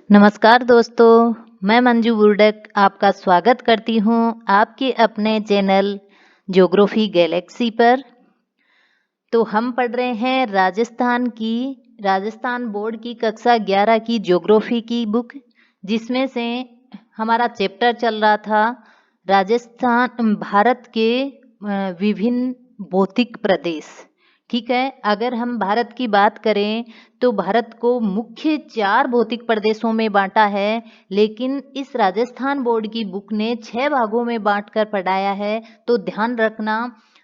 नमस्कार दोस्तों, मैं मंजू बुर्डक आपका स्वागत करती हूँ आपके अपने चैनल ज्योग्राफी गैलेक्सी पर। तो हम पढ़ रहे हैं राजस्थान बोर्ड की कक्षा 11 की ज्योग्राफी की बुक, जिसमें से हमारा चैप्टर चल रहा था भारत के विभिन्न भौतिक प्रदेश। ठीक है, अगर हम भारत की बात करें तो भारत को मुख्य 4 भौतिक प्रदेशों में बांटा है, लेकिन इस राजस्थान बोर्ड की बुक ने 6 भागों में बांटकर पढ़ाया है। तो ध्यान रखना,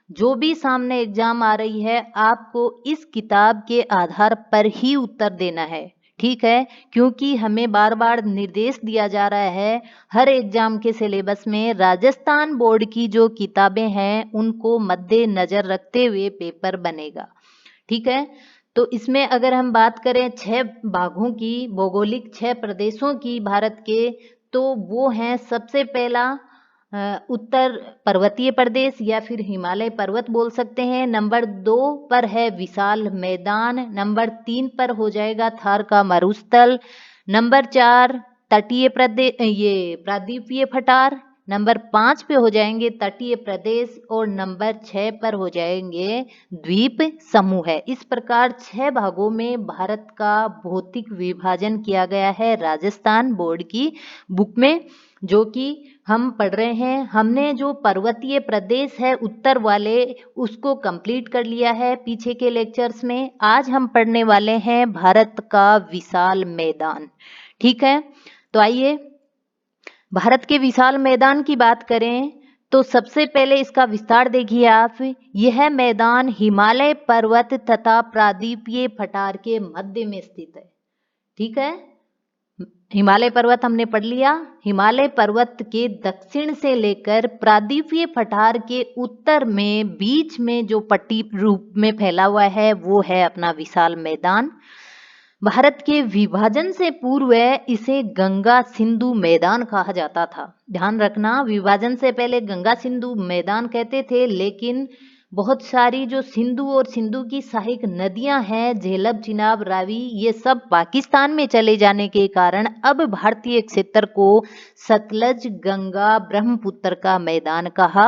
जो भी सामने एग्जाम आ रही है आपको इस किताब के आधार पर ही उत्तर देना है। ठीक है, क्योंकि हमें बार बार निर्देश दिया जा रहा है हर एग्जाम के सिलेबस में राजस्थान बोर्ड की जो किताबें हैं उनको मद्देनजर रखते हुए पेपर बनेगा। ठीक है, तो इसमें अगर हम बात करें 6 भागों की, भौगोलिक 6 प्रदेशों की भारत के, तो वो हैं सबसे पहला उत्तर पर्वतीय प्रदेश या फिर हिमालय पर्वत बोल सकते हैं। नंबर 2 पर है विशाल मैदान। नंबर 3 पर हो जाएगा थार का मरुस्थल। नंबर 4 तटीय प्रदेश, ये प्रायद्वीपीय पठार। नंबर 5 पे हो जाएंगे तटीय प्रदेश और नंबर 6 पर हो जाएंगे द्वीप समूह है। इस प्रकार 6 भागों में भारत का भौतिक विभाजन किया गया है राजस्थान बोर्ड की बुक में, जो कि हम पढ़ रहे हैं। हमने जो पर्वतीय प्रदेश है उत्तर वाले उसको कंप्लीट कर लिया है पीछे के लेक्चर्स में। आज हम पढ़ने वाले हैं भारत का विशाल मैदान। ठीक है, तो आइए भारत के विशाल मैदान की बात करें तो सबसे पहले इसका विस्तार देखिए आप। यह मैदान हिमालय पर्वत तथा प्रायद्वीपीय पठार के मध्य में स्थित है। ठीक है, हिमालय पर्वत हमने पढ़ लिया। हिमालय पर्वत के दक्षिण से लेकर प्रायद्वीपीय पठार के उत्तर में बीच में जो पट्टी रूप में फैला हुआ है वो है अपना विशाल मैदान। भारत के विभाजन से पूर्व इसे गंगा सिंधु मैदान कहा जाता था। ध्यान रखना, विभाजन से पहले गंगा सिंधु मैदान कहते थे, लेकिन बहुत सारी जो सिंधु और सिंधु की सहायक नदियां हैं, झेलम, चिनाब, रावी, ये सब पाकिस्तान में चले जाने के कारण अब भारतीय क्षेत्र को सतलज, गंगा, ब्रह्मपुत्र का मैदान कहा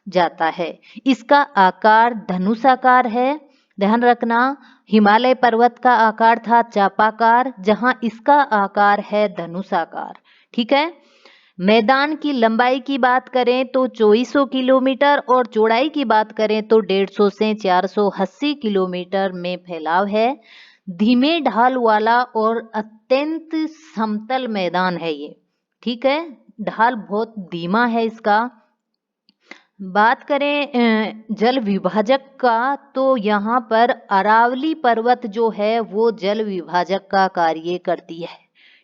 जाता है। इसका आकार धनुषाकार है। ध्यान रखना, हिमालय पर्वत का आकार था चापाकार, जहां इसका आकार है धनुषाकार। ठीक है, मैदान की लंबाई की बात करें तो 2400 किलोमीटर और चौड़ाई की बात करें तो 150 से 480 किलोमीटर में फैलाव है। धीमे ढाल वाला और अत्यंत समतल मैदान है ये। ठीक है, ढाल बहुत धीमा है इसका। बात करें जल विभाजक का तो यहाँ पर अरावली पर्वत जो है वो जल विभाजक का कार्य करती है।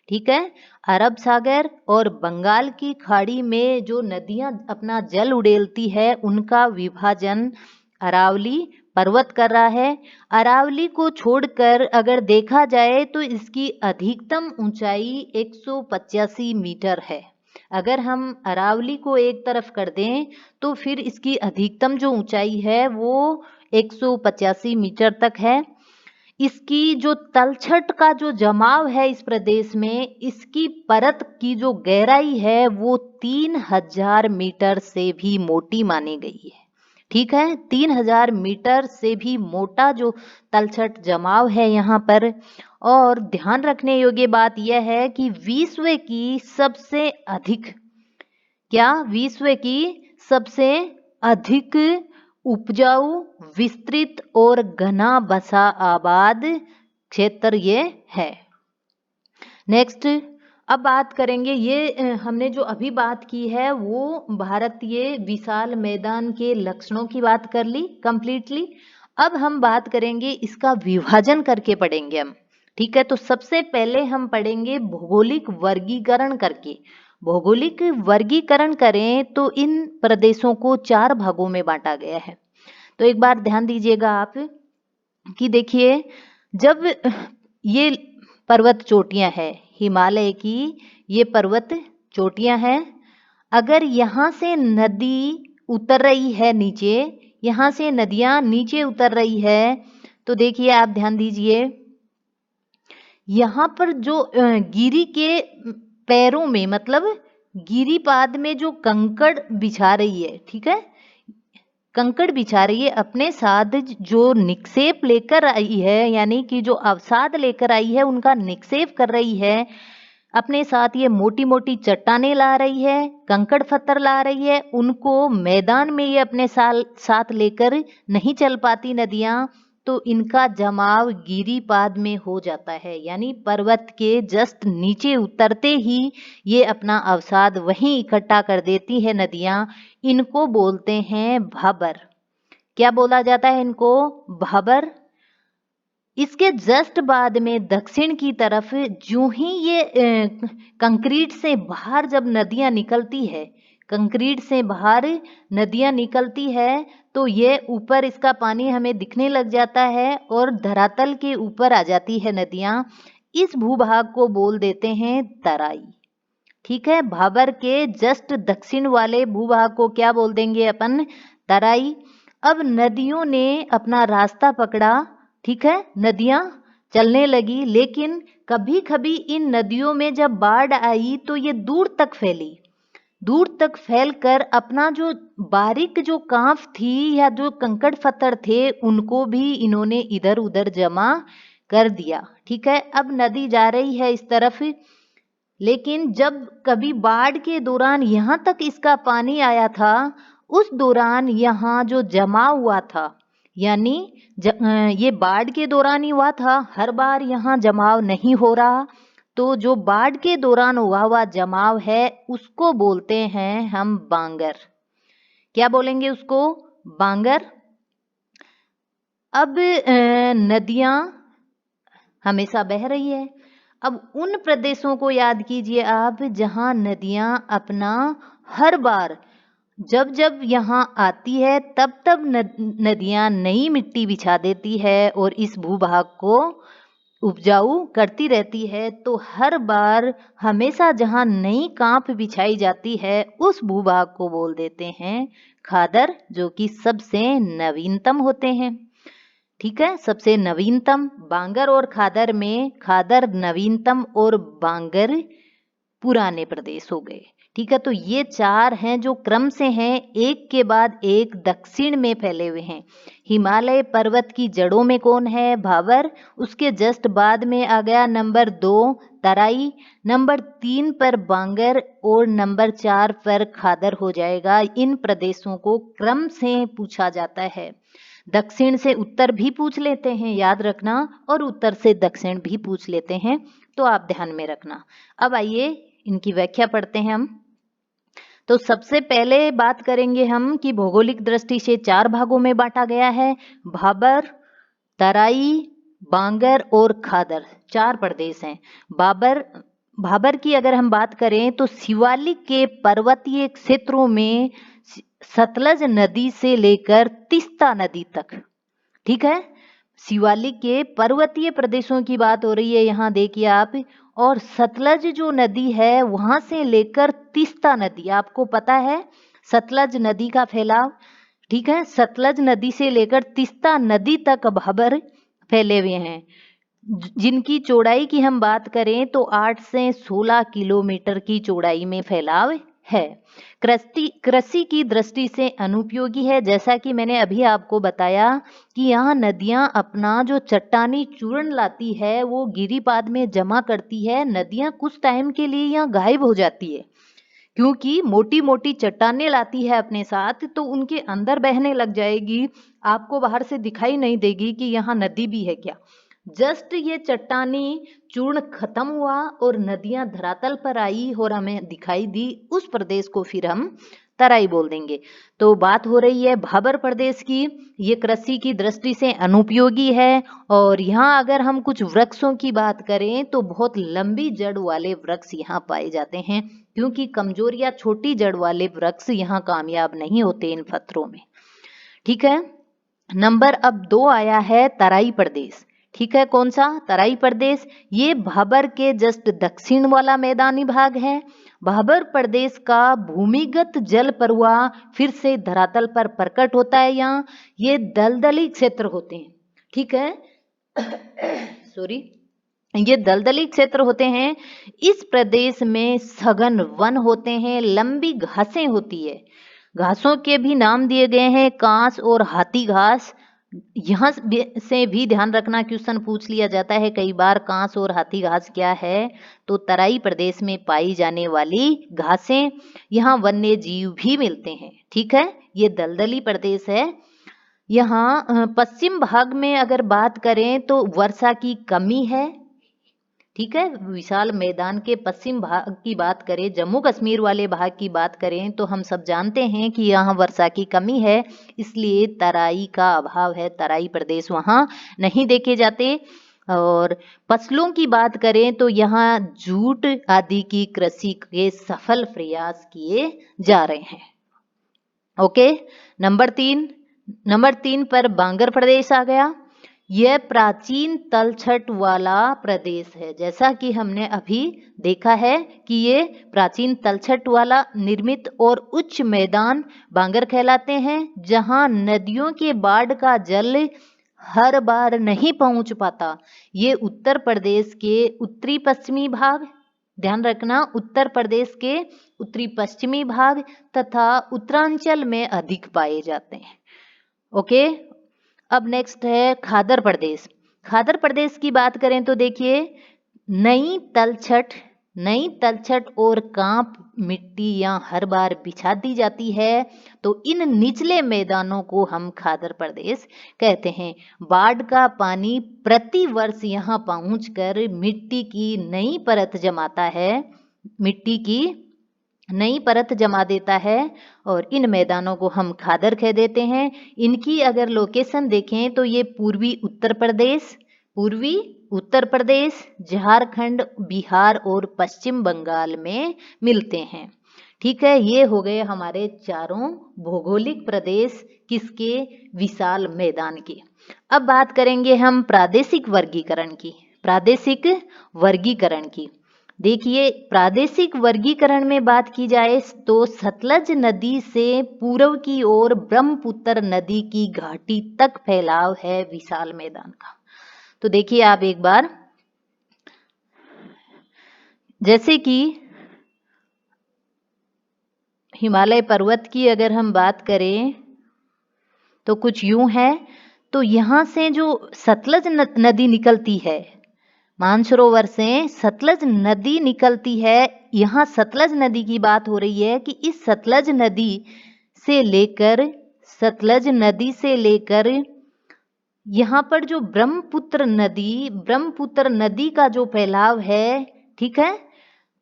ठीक है, अरब सागर और बंगाल की खाड़ी में जो नदियां अपना जल उड़ेलती है उनका विभाजन अरावली पर्वत कर रहा है। अरावली को छोड़कर अगर देखा जाए तो इसकी अधिकतम ऊंचाई 185 मीटर है। अगर हम अरावली को एक तरफ कर दें तो फिर इसकी अधिकतम जो ऊंचाई है वो 185 मीटर तक है। इसकी जो तलछट का जो जमाव है इस प्रदेश में, इसकी परत की जो गहराई है वो 3000 मीटर से भी मोटी मानी गई है। ठीक है, 3000 मीटर से भी मोटा जो तलछट जमाव है यहाँ पर। और ध्यान रखने योग्य बात यह है कि विश्व की सबसे अधिक उपजाऊ, विस्तृत और घना बसा आबाद क्षेत्र ये है। नेक्स्ट, अब बात करेंगे, ये हमने जो अभी बात की है वो भारतीय विशाल मैदान के लक्षणों की बात कर ली कंप्लीटली। अब हम बात करेंगे इसका विभाजन करके पढ़ेंगे हम। ठीक है, तो सबसे पहले हम पढ़ेंगे भौगोलिक वर्गीकरण करके। भौगोलिक वर्गीकरण करें तो इन प्रदेशों को 4 भागों में बांटा गया है। तो एक बार ध्यान दीजिएगा आप कि देखिए, जब ये पर्वत चोटियां हैं हिमालय की, ये पर्वत चोटियां हैं, अगर यहाँ से नदी उतर रही है नीचे, यहाँ से नदियां नीचे उतर रही है, तो देखिए आप ध्यान दीजिए, यहाँ पर जो गिरी के पैरों में, मतलब गिरिपाद में जो कंकड़ बिछा रही है, ठीक है, कंकड़ बिछा रही है अपने साथ, जो निक्षेप लेकर आई है, यानी कि जो अवसाद लेकर आई है उनका निक्षेप कर रही है अपने साथ। ये मोटी मोटी चट्टानें ला रही है, कंकड़ पत्थर ला रही है, उनको मैदान में ये अपने साथ लेकर नहीं चल पाती नदियां, तो इनका जमाव गिरिपाद में हो जाता है, यानी पर्वत के जस्ट नीचे उतरते ही ये अपना अवसाद वहीं इकट्ठा कर देती है नदियां। इनको बोलते हैं भाबर। क्या बोला जाता है इनको? भाबर। इसके जस्ट बाद में दक्षिण की तरफ जो ही ये कंक्रीट से बाहर जब नदियां निकलती है, कंक्रीट से बाहर नदियां निकलती है, तो ये ऊपर इसका पानी हमें दिखने लग जाता है और धरातल के ऊपर आ जाती है नदियां। इस भूभाग को बोल देते हैं तराई। ठीक है, भाबर के जस्ट दक्षिण वाले भूभाग को क्या बोल देंगे अपन? तराई। अब नदियों ने अपना रास्ता पकड़ा, ठीक है, नदियां चलने लगी, लेकिन कभी कभी इन नदियों में जब बाढ़ आई तो ये दूर तक फैली, दूर तक फैलकर अपना जो बारीक जो कांफ थी या जो कंकड़ पत्थर थे उनको भी इन्होंने इधर उधर जमा कर दिया। ठीक है, अब नदी जा रही है इस तरफ, लेकिन जब कभी बाढ़ के दौरान यहाँ तक इसका पानी आया था, उस दौरान यहाँ जो जमा हुआ था, यानी ये बाढ़ के दौरान ही हुआ था, हर बार यहाँ जमाव नहीं हो रहा, तो जो बाढ़ के दौरान हुआ जमाव है उसको बोलते हैं हम बांगर। क्या बोलेंगे उसको? बांगर। अब नदियां हमेशा बह रही है। अब उन प्रदेशों को याद कीजिए आप जहां नदियां अपना हर बार जब जब यहाँ आती है तब तब नदियां नई मिट्टी बिछा देती है और इस भूभाग को उपजाऊ करती रहती है। तो हर बार हमेशा जहाँ नई कांप बिछाई जाती है उस भूभाग को बोल देते हैं खादर, जो कि सबसे नवीनतम होते हैं। ठीक है, सबसे नवीनतम। बांगर और खादर में खादर नवीनतम और बांगर पुराने प्रदेश हो गए। ठीक है, तो ये चार हैं जो क्रम से हैं, एक के बाद एक दक्षिण में फैले हुए हैं। हिमालय पर्वत की जड़ों में कौन है? भाबर। उसके जस्ट बाद में आ गया नंबर 2 तराई, नंबर 3 पर बांगर और नंबर 4 पर खादर हो जाएगा। इन प्रदेशों को क्रम से पूछा जाता है। दक्षिण से उत्तर भी पूछ लेते हैं, याद रखना, और उत्तर से दक्षिण भी पूछ लेते हैं, तो आप ध्यान में रखना। अब आइए इनकी व्याख्या पढ़ते हैं हम। तो सबसे पहले बात करेंगे हम कि भौगोलिक दृष्टि से 4 भागों में बांटा गया है। भाबर, तराई, बांगर और खादर 4 प्रदेश हैं। भाबर की अगर हम बात करें तो शिवालिक के पर्वतीय क्षेत्रों में सतलज नदी से लेकर तीस्ता नदी तक, ठीक है, शिवालिक के पर्वतीय प्रदेशों की बात हो रही है यहाँ, देखिए आप। और सतलज जो नदी है वहां से लेकर तीस्ता नदी, आपको पता है सतलज नदी का फैलाव, ठीक है, सतलज नदी से लेकर तीस्ता नदी तक भाबर फैले हुए हैं, जिनकी चौड़ाई की हम बात करें तो 8 से 16 किलोमीटर की चौड़ाई में फैलाव है। कृषि की दृष्टि से अनुपयोगी है, जैसा कि मैंने अभी आपको बताया कि यहाँ नदियाँ अपना जो चट्टानी चूर्ण लाती है वो गिरिपाद में जमा करती है। नदियाँ कुछ टाइम के लिए यहाँ गायब हो जाती है, क्योंकि मोटी मोटी चट्टानें लाती है अपने साथ, तो उनके अंदर बहने लग जाएगी, आपको बाहर से दिखाई नहीं देगी कि यहाँ नदी भी है क्या। जस्ट ये चट्टानी चूर्ण खत्म हुआ और नदियां धरातल पर आई और हमें दिखाई दी, उस प्रदेश को फिर हम तराई बोल देंगे। तो बात हो रही है भाबर प्रदेश की। ये कृषि की दृष्टि से अनुपयोगी है, और यहाँ अगर हम कुछ वृक्षों की बात करें तो बहुत लंबी जड़ वाले वृक्ष यहाँ पाए जाते हैं, क्योंकि कमजोर या छोटी जड़ वाले वृक्ष यहाँ कामयाब नहीं होते इन पत्थरों में। ठीक है, नंबर अब 2 आया है तराई प्रदेश। ठीक है, कौन सा? तराई प्रदेश। ये भाबर के जस्ट दक्षिण वाला मैदानी भाग है। भाबर प्रदेश का भूमिगत जल प्रवाह फिर से धरातल पर प्रकट होता है। यहाँ ये दलदली क्षेत्र होते हैं, ठीक है, सॉरी, ये दलदली क्षेत्र होते हैं। इस प्रदेश में सघन वन होते हैं, लंबी घासें होती है। घासों के भी नाम दिए गए हैं, कांस और हाथी घास। यहाँ से भी ध्यान रखना, क्वेश्चन पूछ लिया जाता है कई बार, कांस और हाथी घास क्या है? तो तराई प्रदेश में पाई जाने वाली घासें। यहाँ वन्य जीव भी मिलते हैं। ठीक है, ये दलदली प्रदेश है। यहाँ पश्चिम भाग में अगर बात करें तो वर्षा की कमी है। ठीक है, विशाल मैदान के पश्चिम भाग की बात करें, जम्मू कश्मीर वाले भाग की बात करें, तो हम सब जानते हैं कि यहाँ वर्षा की कमी है, इसलिए तराई का अभाव है, तराई प्रदेश वहाँ नहीं देखे जाते। और फसलों की बात करें तो यहाँ जूट आदि की कृषि के सफल प्रयास किए जा रहे हैं। ओके, नंबर तीन पर बांगर प्रदेश आ गया। यह प्राचीन तलछट वाला प्रदेश है। जैसा कि हमने अभी देखा है कि ये प्राचीन तलछट वाला निर्मित और उच्च मैदान बांगर कहलाते हैं, जहां नदियों के बाढ़ का जल हर बार नहीं पहुंच पाता। ये उत्तर प्रदेश के उत्तरी पश्चिमी भाग, ध्यान रखना, उत्तर प्रदेश के उत्तरी पश्चिमी भाग तथा उत्तरांचल में अधिक पाए जाते हैं। ओके, अब नेक्स्ट है खादर प्रदेश। खादर प्रदेश की बात करें तो देखिए, नई तलछट और कांप मिट्टी यहाँ हर बार बिछा दी जाती है, तो इन निचले मैदानों को हम खादर प्रदेश कहते हैं। बाढ़ का पानी प्रति वर्ष यहाँ पहुंचकर मिट्टी की नई परत जमाता है, मिट्टी की नई परत जमा देता है, और इन मैदानों को हम खादर कह देते हैं। इनकी अगर लोकेशन देखें तो ये पूर्वी उत्तर प्रदेश, झारखंड, बिहार और पश्चिम बंगाल में मिलते हैं। ठीक है, ये हो गए हमारे चारों भौगोलिक प्रदेश किसके? विशाल मैदान के। अब बात करेंगे हम प्रादेशिक वर्गीकरण की। देखिए, प्रादेशिक वर्गीकरण में बात की जाए तो सतलज नदी से पूर्व की ओर ब्रह्मपुत्र नदी की घाटी तक फैलाव है विशाल मैदान का। तो देखिए आप एक बार, जैसे कि हिमालय पर्वत की अगर हम बात करें तो कुछ यूं है। तो यहाँ से जो सतलज नदी निकलती है, मानसरोवर से सतलज नदी निकलती है। यहाँ सतलज नदी की बात हो रही है कि इस सतलज नदी से लेकर यहाँ पर जो ब्रह्मपुत्र नदी का जो फैलाव है, ठीक है,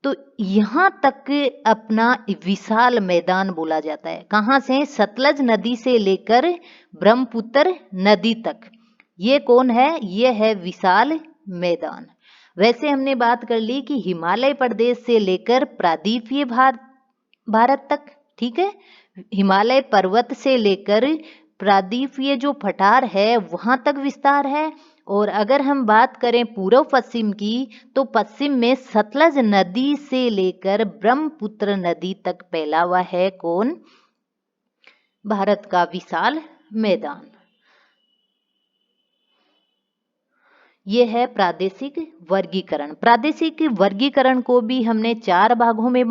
तो यहाँ तक अपना विशाल मैदान बोला जाता है। कहाँ से? सतलज नदी से लेकर ब्रह्मपुत्र नदी तक। ये कौन है? ये है विशाल मैदान। वैसे हमने बात कर ली कि हिमालय प्रदेश से लेकर प्रायद्वीपीय भारत तक, ठीक है, हिमालय पर्वत से लेकर प्रायद्वीपीय जो पठार है वहां तक विस्तार है। और अगर हम बात करें पूर्व पश्चिम की, तो पश्चिम में सतलज नदी से लेकर ब्रह्मपुत्र नदी तक फैला हुआ है कौन? भारत का विशाल मैदान। ये है प्रादेशिक वर्गीकरण। प्रादेशिक वर्गीकरण को भी हमने चार भागों में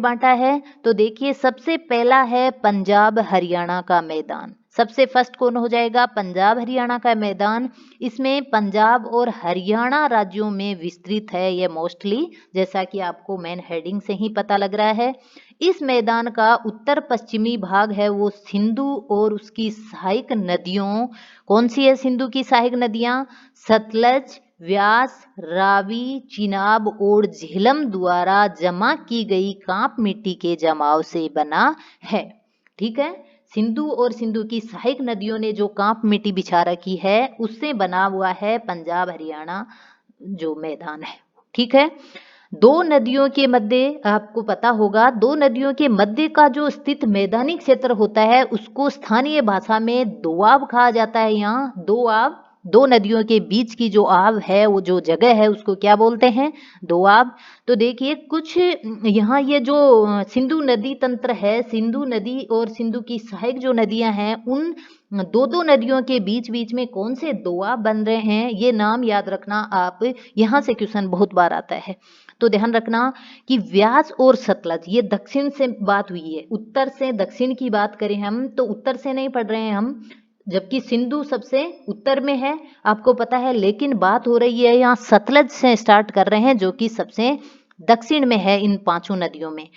बांटा है। तो देखिए, सबसे पहला है पंजाब हरियाणा का मैदान। सबसे फर्स्ट कौन हो जाएगा? पंजाब हरियाणा का मैदान। इसमें पंजाब और हरियाणा राज्यों में विस्तृत है ये मोस्टली, जैसा कि आपको मेन हेडिंग से ही पता लग रहा है। इस मैदान का उत्तर पश्चिमी भाग है वो सिंधु और उसकी सहायक नदियों, कौन सी है सिंधु की सहायक नदियां? सतलज, व्यास, रावी, चिनाब और झेलम द्वारा जमा की गई कांप मिट्टी के जमाव से बना है। ठीक है, सिंधु और सिंधु की सहायक नदियों ने जो कांप मिट्टी बिछा रखी है उससे बना हुआ है पंजाब हरियाणा जो मैदान है। ठीक है, दो नदियों के मध्य, आपको पता होगा, दो नदियों के मध्य का जो स्थित मैदानी क्षेत्र होता है उसको स्थानीय भाषा में दोआब कहा जाता है। यहाँ दो नदियों के बीच की जो आब है, वो जो जगह है, उसको क्या बोलते हैं? दोआब। तो देखिए कुछ यहाँ ये जो सिंधु नदी तंत्र है, सिंधु नदी और सिंधु की सहायक जो नदियां हैं, उन दो दो नदियों के बीच बीच में कौन से दोआब बन रहे हैं, ये नाम याद रखना आप, यहाँ से क्वेश्चन बहुत बार आता है। तो ध्यान रखना कि व्यास और सतलज, ये दक्षिण से बात हुई है, उत्तर से दक्षिण की बात करें हम तो उत्तर से नहीं पढ़ रहे हैं हम, जबकि सिंधु सबसे उत्तर में है, आपको पता है, लेकिन बात हो रही है यहाँ सतलज से स्टार्ट कर रहे हैं, जो कि सबसे दक्षिण में है इन पांचों नदियों में।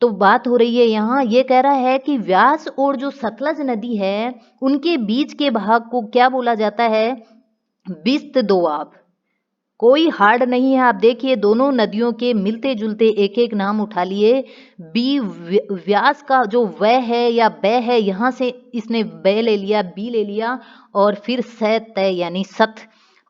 तो बात हो रही है यहाँ, ये कह रहा है कि व्यास और जो सतलज नदी है, उनके बीच के भाग को क्या बोला जाता है? बिस्त दोआब। कोई हार्ड नहीं है, आप देखिए दोनों नदियों के मिलते जुलते एक एक नाम उठा लिए। बी व्यास का जो व है या ब है, यहाँ से इसने ब ले लिया, बी ले लिया, और फिर स तय यानी सत,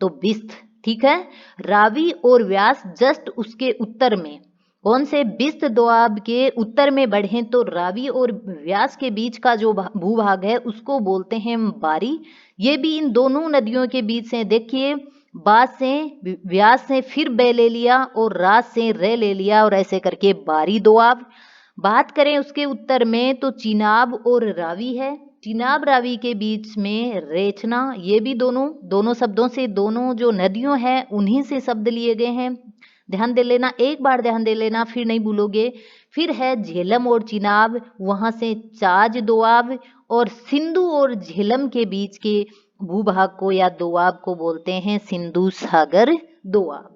तो बिस्त। ठीक है। रावी और व्यास जस्ट उसके उत्तर में, कौन से? बिस्त दोआब के उत्तर में बढ़े तो रावी और व्यास के बीच का जो भूभाग है उसको बोलते हैं बारी। ये भी इन दोनों नदियों के बीच से, देखिए बास से व्यास से फिर बे ले लिया और रास से रे ले लिया, और ऐसे करके बारी दोआब। बात करें उसके उत्तर में तो चिनाब और रावी है, चिनाब रावी के बीच में रेचना, ये भी दोनों शब्दों से, दोनों जो नदियों हैं उन्हीं से शब्द लिए गए हैं। ध्यान दे लेना, एक बार ध्यान दे लेना, फिर नहीं भूलोगे। फिर है झेलम और चिनाब, वहां से चाज दोआब, और सिंधु और झेलम के बीच के भूभाग को या दोआब को बोलते हैं सिंधु सागर दोआब।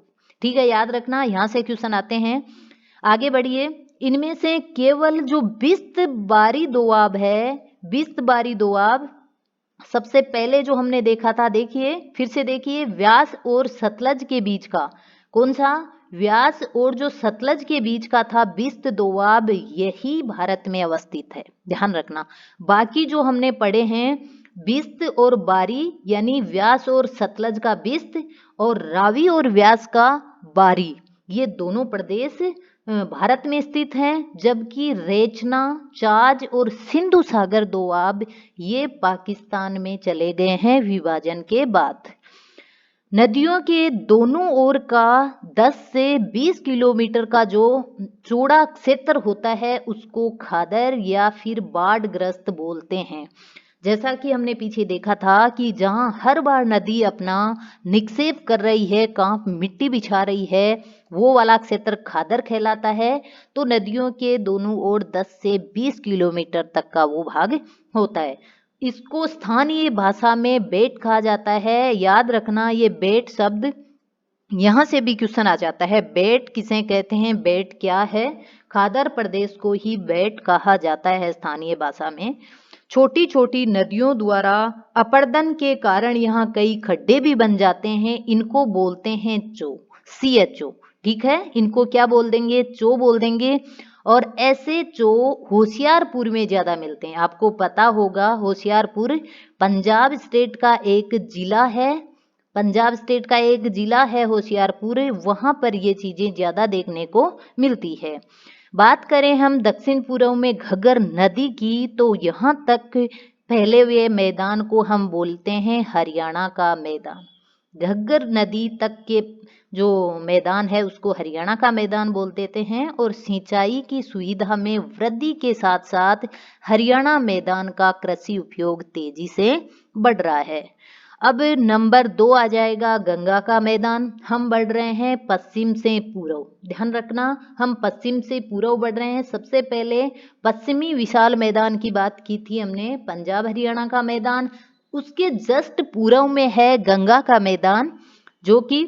ठीक है, याद रखना, यहां से क्वेश्चन आते हैं। आगे बढ़िए, इनमें से केवल जो बिस्त बारी दोआब है, बिस्त बारी दोआब सबसे पहले जो हमने देखा था, देखिए फिर से देखिए, व्यास और सतलज के बीच का, कौन सा? व्यास और जो सतलज के बीच का था बिस्त दोआब, यही भारत में अवस्थित है, ध्यान रखना। बाकी जो हमने पढ़े हैं, बिस्त और बारी यानी व्यास और सतलज का बिस्त, और रावी और व्यास का बारी, ये दोनों प्रदेश भारत में स्थित हैं, जबकि रेचना, चाज और सिंधु सागर दोआब ये पाकिस्तान में चले गए हैं विभाजन के बाद। नदियों के दोनों ओर का 10 से 20 किलोमीटर का जो चौड़ा क्षेत्र होता है उसको खादर या फिर बाढ़ग्रस्त बोलते हैं। जैसा कि हमने पीछे देखा था कि जहां हर बार नदी अपना निक्षेप कर रही है, कांप मिट्टी बिछा रही है, वो वाला क्षेत्र खादर कहलाता है। तो नदियों के दोनों ओर 10 से 20 किलोमीटर तक का वो भाग होता है। इसको स्थानीय भाषा में बेट कहा जाता है। याद रखना, ये बेट शब्द यहाँ से भी क्वेश्चन आ जाता है, बेट किसे कहते हैं, बेट क्या है? खादर प्रदेश को ही बेट कहा जाता है स्थानीय भाषा में। छोटी छोटी नदियों द्वारा अपर्दन के कारण यहाँ कई खड्डे भी बन जाते हैं, इनको बोलते हैं चो, CHO। ठीक है, इनको क्या बोल देंगे? चो बोल देंगे। और ऐसे चो होशियारपुर में ज्यादा मिलते हैं। आपको पता होगा होशियारपुर पंजाब स्टेट का एक जिला है, पंजाब स्टेट का एक जिला है होशियारपुर, वहां पर ये चीजें ज्यादा देखने को मिलती है। बात करें हम दक्षिण पूर्व में घग्गर नदी की, तो यहाँ तक फैले हुए मैदान को हम बोलते हैं हरियाणा का मैदान। घग्गर नदी तक के जो मैदान है उसको हरियाणा का मैदान बोल देते हैं। और सिंचाई की सुविधा में वृद्धि के साथ साथ हरियाणा मैदान का कृषि उपयोग तेजी से बढ़ रहा है। अब नंबर 2 आ जाएगा गंगा का मैदान। हम बढ़ रहे हैं पश्चिम से पूर्व, ध्यान रखना, हम पश्चिम से पूर्व बढ़ रहे हैं। सबसे पहले पश्चिमी विशाल मैदान की बात की थी हमने, पंजाब हरियाणा का मैदान। उसके जस्ट पूर्व में है गंगा का मैदान, जो कि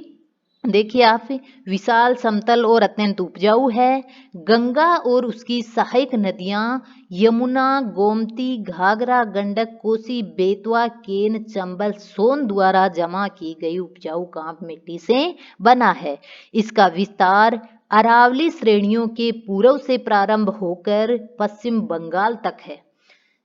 देखिए आप, विशाल समतल और अत्यंत उपजाऊ है। गंगा और उसकी सहायक नदियां यमुना, गोमती, घाघरा, गंडक, कोसी, बेतवा, केन, चंबल, सोन द्वारा जमा की गई उपजाऊ कांप मिट्टी से बना है। इसका विस्तार अरावली श्रेणियों के पूर्व से प्रारंभ होकर पश्चिम बंगाल तक है।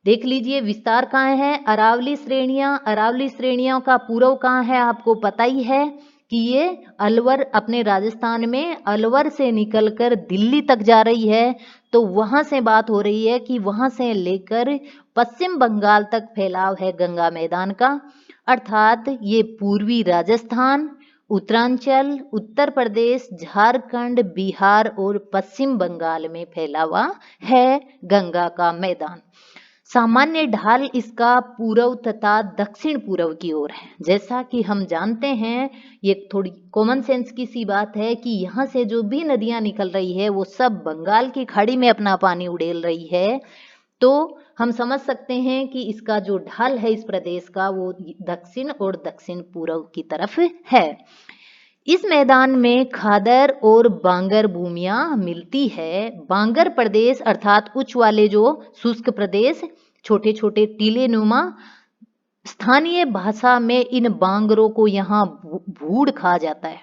देख लीजिए विस्तार कहाँ है, अरावली श्रेणियां। अरावली श्रेणियों का पूर्व कहाँ है, आपको पता ही है कि ये अलवर, अपने राजस्थान में अलवर से निकलकर दिल्ली तक जा रही है। तो वहां से बात हो रही है कि वहां से लेकर पश्चिम बंगाल तक फैलाव है गंगा मैदान का। अर्थात ये पूर्वी राजस्थान, उत्तरांचल, उत्तर प्रदेश, झारखंड, बिहार और पश्चिम बंगाल में फैला हुआ है गंगा का मैदान। सामान्य ढाल इसका पूर्व तथा दक्षिण पूर्व की ओर है। जैसा कि हम जानते हैं, ये थोड़ी कॉमन सेंस की सी बात है कि यहाँ से जो भी नदियाँ निकल रही है वो सब बंगाल की खाड़ी में अपना पानी उड़ेल रही है। तो हम समझ सकते हैं कि इसका जो ढाल है इस प्रदेश का वो दक्षिण और दक्षिण पूर्व की तरफ है। इस मैदान में खादर और बांगर भूमियां मिलती है। बांगर प्रदेश अर्थात उच्च वाले जो शुष्क प्रदेश, छोटे छोटे टीले नुमा, स्थानीय भाषा में इन बांगरों को यहाँ भूड़ कहा जाता है।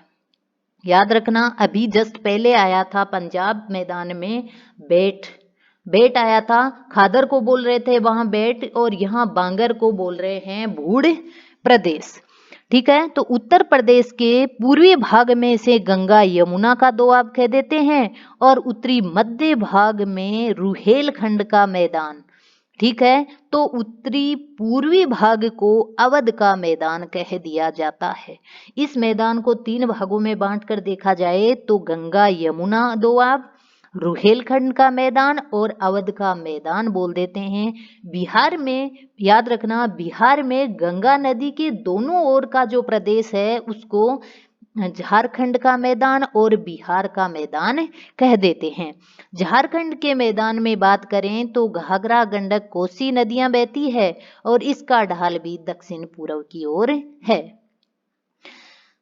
याद रखना, अभी जस्ट पहले आया था पंजाब मैदान में बेट आया था, खादर को बोल रहे थे वहां बेट, और यहाँ बांगर को बोल रहे हैं भूड़ प्रदेश। ठीक है, तो उत्तर प्रदेश के पूर्वी भाग में इसे गंगा यमुना का दोआब कह देते हैं और उत्तरी मध्य भाग में रुहेलखंड का मैदान। ठीक है, तो उत्तरी पूर्वी भाग को अवध का मैदान कह दिया जाता है। इस मैदान को 3 भागों में बांटकर देखा जाए तो गंगा यमुना दोआब, रुहेलखंड का मैदान और अवध का मैदान बोल देते हैं। बिहार में, याद रखना, बिहार में गंगा नदी के दोनों ओर का जो प्रदेश है उसको झारखंड का मैदान और बिहार का मैदान कह देते हैं। झारखंड के मैदान में बात करें तो घाघरा, गंडक, कोसी नदियां बहती है और इसका ढाल भी दक्षिण पूर्व की ओर है।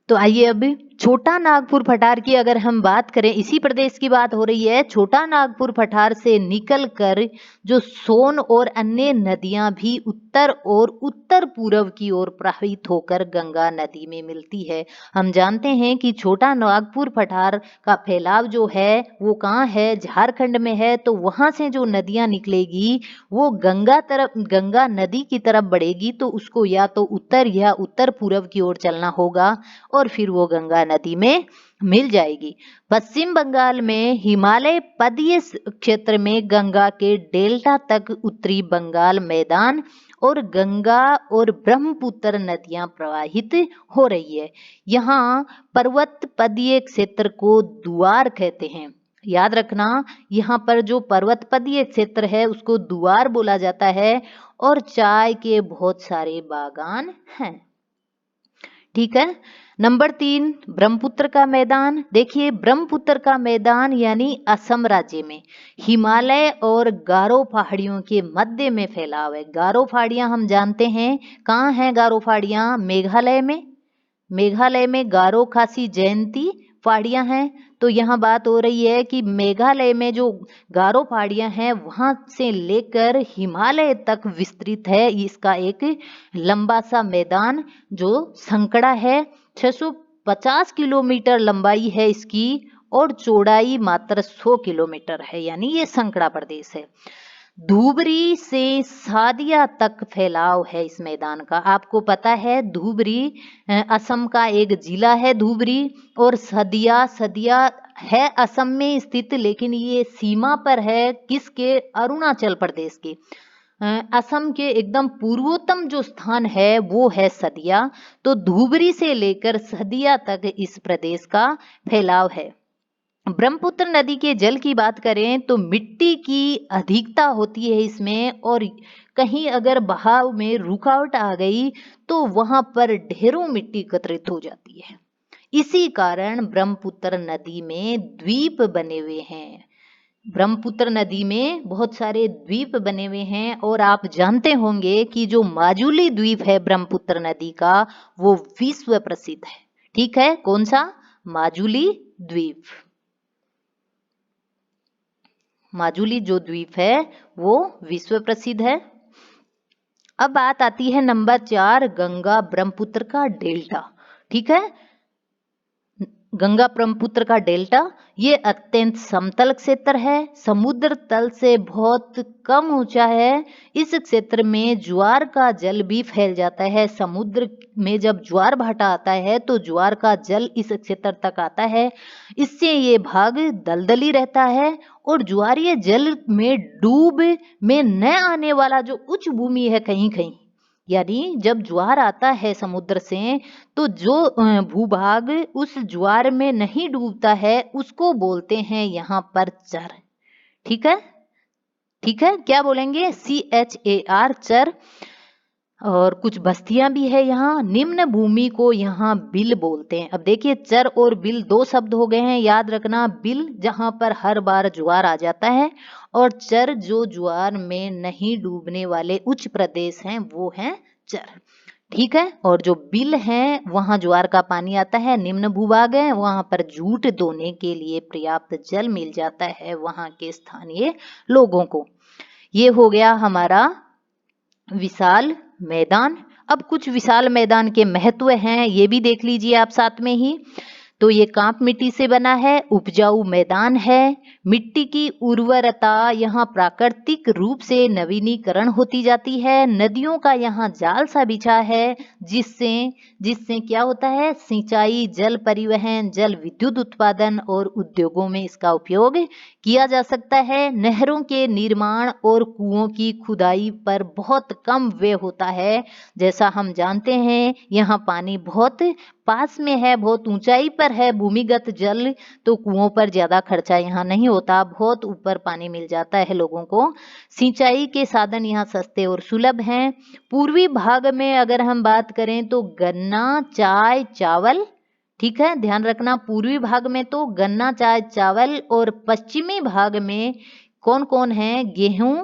तो आइए अब छोटा नागपुर पठार की अगर हम बात करें, इसी प्रदेश की बात हो रही है। छोटा नागपुर पठार से निकलकर जो सोन और अन्य नदियां भी उत्तर और उत्तर पूर्व की ओर प्रवाहित होकर गंगा नदी में मिलती है। हम जानते हैं कि छोटा नागपुर पठार का फैलाव जो है वो कहाँ है, झारखंड में है। तो वहां से जो नदियां निकलेगी वो गंगा नदी की तरफ बढ़ेगी, तो उसको या तो उत्तर या उत्तर पूर्व की ओर चलना होगा और फिर वो गंगा नदी में मिल जाएगी। पश्चिम बंगाल में हिमालय पदीय क्षेत्र में गंगा के डेल्टा तक उत्तरी बंगाल मैदान और गंगा और ब्रह्मपुत्र नदियां प्रवाहित हो रही है। यहाँ पर्वत पदीय क्षेत्र को दुआर कहते हैं। याद रखना, यहाँ पर जो पर्वत पदीय क्षेत्र है उसको दुआर बोला जाता है और चाय के बहुत सारे बागान हैं। ठीक है, नंबर 3 ब्रह्मपुत्र का मैदान। देखिए, ब्रह्मपुत्र का मैदान यानी असम राज्य में हिमालय और गारो पहाड़ियों के मध्य में फैला हुआ है। गारो पहाड़ियां हम जानते हैं कहाँ हैं। गारो पहाड़ियां मेघालय में गारो खासी जयंती पहाड़ियां हैं। तो यहाँ बात हो रही है कि मेघालय में जो गारो पहाड़ियां हैं वहां से लेकर हिमालय तक विस्तृत है इसका एक लंबा सा मैदान जो संकड़ा है। 650 किलोमीटर लंबाई है इसकी और चौड़ाई मात्र 100 किलोमीटर है, यानी ये संकड़ा प्रदेश है। धुबरी से सादिया तक फैलाव है इस मैदान का। आपको पता है धुबरी असम का एक जिला है धुबरी, और सदिया है असम में स्थित, लेकिन ये सीमा पर है किसके, अरुणाचल प्रदेश के। असम के एकदम पूर्वोत्तम जो स्थान है वो है सदिया। तो धुबरी से लेकर सदिया तक इस प्रदेश का फैलाव है। ब्रह्मपुत्र नदी के जल की बात करें तो मिट्टी की अधिकता होती है इसमें, और कहीं अगर बहाव में रुकावट आ गई तो वहां पर ढेरों मिट्टी एकत्रित हो जाती है। इसी कारण ब्रह्मपुत्र नदी में द्वीप बने हुए हैं। ब्रह्मपुत्र नदी में बहुत सारे द्वीप बने हुए हैं, और आप जानते होंगे कि जो माजुली द्वीप है ब्रह्मपुत्र नदी का वो विश्व प्रसिद्ध है। ठीक है, कौन सा, माजुली द्वीप। माजुली जो द्वीप है वो विश्व प्रसिद्ध है। अब बात आती है नंबर 4 गंगा ब्रह्मपुत्र का डेल्टा। ठीक है, गंगा ब्रह्मपुत्र का डेल्टा ये अत्यंत समतल क्षेत्र है, समुद्र तल से बहुत कम ऊंचा है। इस क्षेत्र में ज्वार का जल भी फैल जाता है। समुद्र में जब ज्वार भाटा आता है तो ज्वार का जल इस क्षेत्र तक आता है, इससे ये भाग दलदली रहता है और ज्वारीय जल में डूब में न आने वाला जो उच्च भूमि है कहीं कहीं यानी जब ज्वार आता है समुद्र से तो जो भूभाग उस ज्वार में नहीं डूबता है उसको बोलते हैं यहाँ पर चर। ठीक है, ठीक है, क्या बोलेंगे? CHAR, चर। और कुछ बस्तियां भी है यहाँ। निम्न भूमि को यहाँ बिल बोलते हैं। अब देखिए चर और बिल दो शब्द हो गए हैं, याद रखना। बिल जहाँ पर हर बार ज्वार आ जाता है, और चर जो ज्वार में नहीं डूबने वाले उच्च प्रदेश हैं वो हैं चर। ठीक है, और जो बिल है वहां ज्वार का पानी आता है। निम्न भूभाग है, वहां पर जूट बोने के लिए पर्याप्त जल मिल जाता है वहां के स्थानीय लोगों को। ये हो गया हमारा विशाल मैदान। अब कुछ विशाल मैदान के महत्व हैं, ये भी देख लीजिए आप साथ में ही। तो ये कांप मिट्टी से बना है, उपजाऊ मैदान है, मिट्टी की उर्वरता यहाँ प्राकृतिक रूप से नवीनीकरण होती जाती है। नदियों का यहाँ जाल सा बिछा है, जिससे जिससे क्या होता है? सिंचाई, जल परिवहन, जल विद्युत उत्पादन और उद्योगों में इसका उपयोग किया जा सकता है। नहरों के निर्माण और कुओं की खुदाई पर बहुत कम व्यय होता है। जैसा हम जानते हैं यहाँ पानी बहुत पास में है, बहुत ऊंचाई पर है भूमिगत जल, तो कुओं पर ज्यादा खर्चा यहाँ नहीं होता, बहुत ऊपर पानी मिल जाता है लोगों को। सिंचाई के साधन यहाँ सस्ते और सुलभ हैं। पूर्वी भाग में अगर हम बात करें तो गन्ना, चाय, चावल। ठीक है, ध्यान रखना, पूर्वी भाग में तो गन्ना, चाय, चावल, और पश्चिमी भाग में कौन कौन है? गेहूं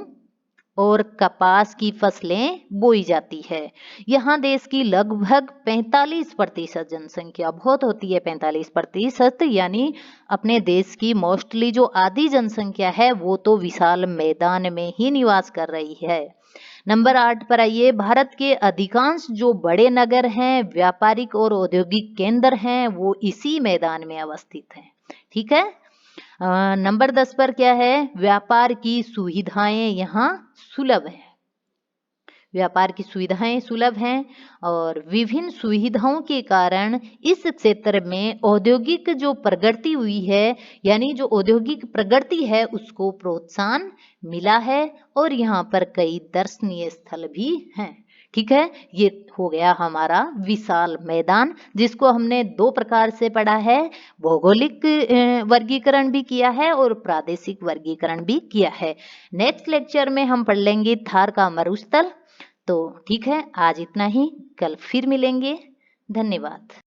और कपास की फसलें बोई जाती है। यहाँ देश की लगभग 45% जनसंख्या, बहुत होती है 45%, यानी अपने देश की मोस्टली जो आधी जनसंख्या है वो तो विशाल मैदान में ही निवास कर रही है। नंबर 8 पर आइए। भारत के अधिकांश जो बड़े नगर हैं, व्यापारिक और औद्योगिक केंद्र हैं, वो इसी मैदान में अवस्थित हैं। ठीक है। नंबर 10 पर क्या है? व्यापार की सुविधाएं यहाँ सुलभ है। व्यापार की सुविधाएं सुलभ हैं, और विभिन्न सुविधाओं के कारण इस क्षेत्र में औद्योगिक जो प्रगति हुई है, यानी जो औद्योगिक प्रगति है उसको प्रोत्साहन मिला है, और यहाँ पर कई दर्शनीय स्थल भी हैं। ठीक है, ये हो गया हमारा विशाल मैदान, जिसको हमने दो प्रकार से पढ़ा है। भौगोलिक वर्गीकरण भी किया है और प्रादेशिक वर्गीकरण भी किया है। नेक्स्ट लेक्चर में हम पढ़ लेंगे थार का मरुस्थल। तो ठीक है, आज इतना ही, कल फिर मिलेंगे। धन्यवाद।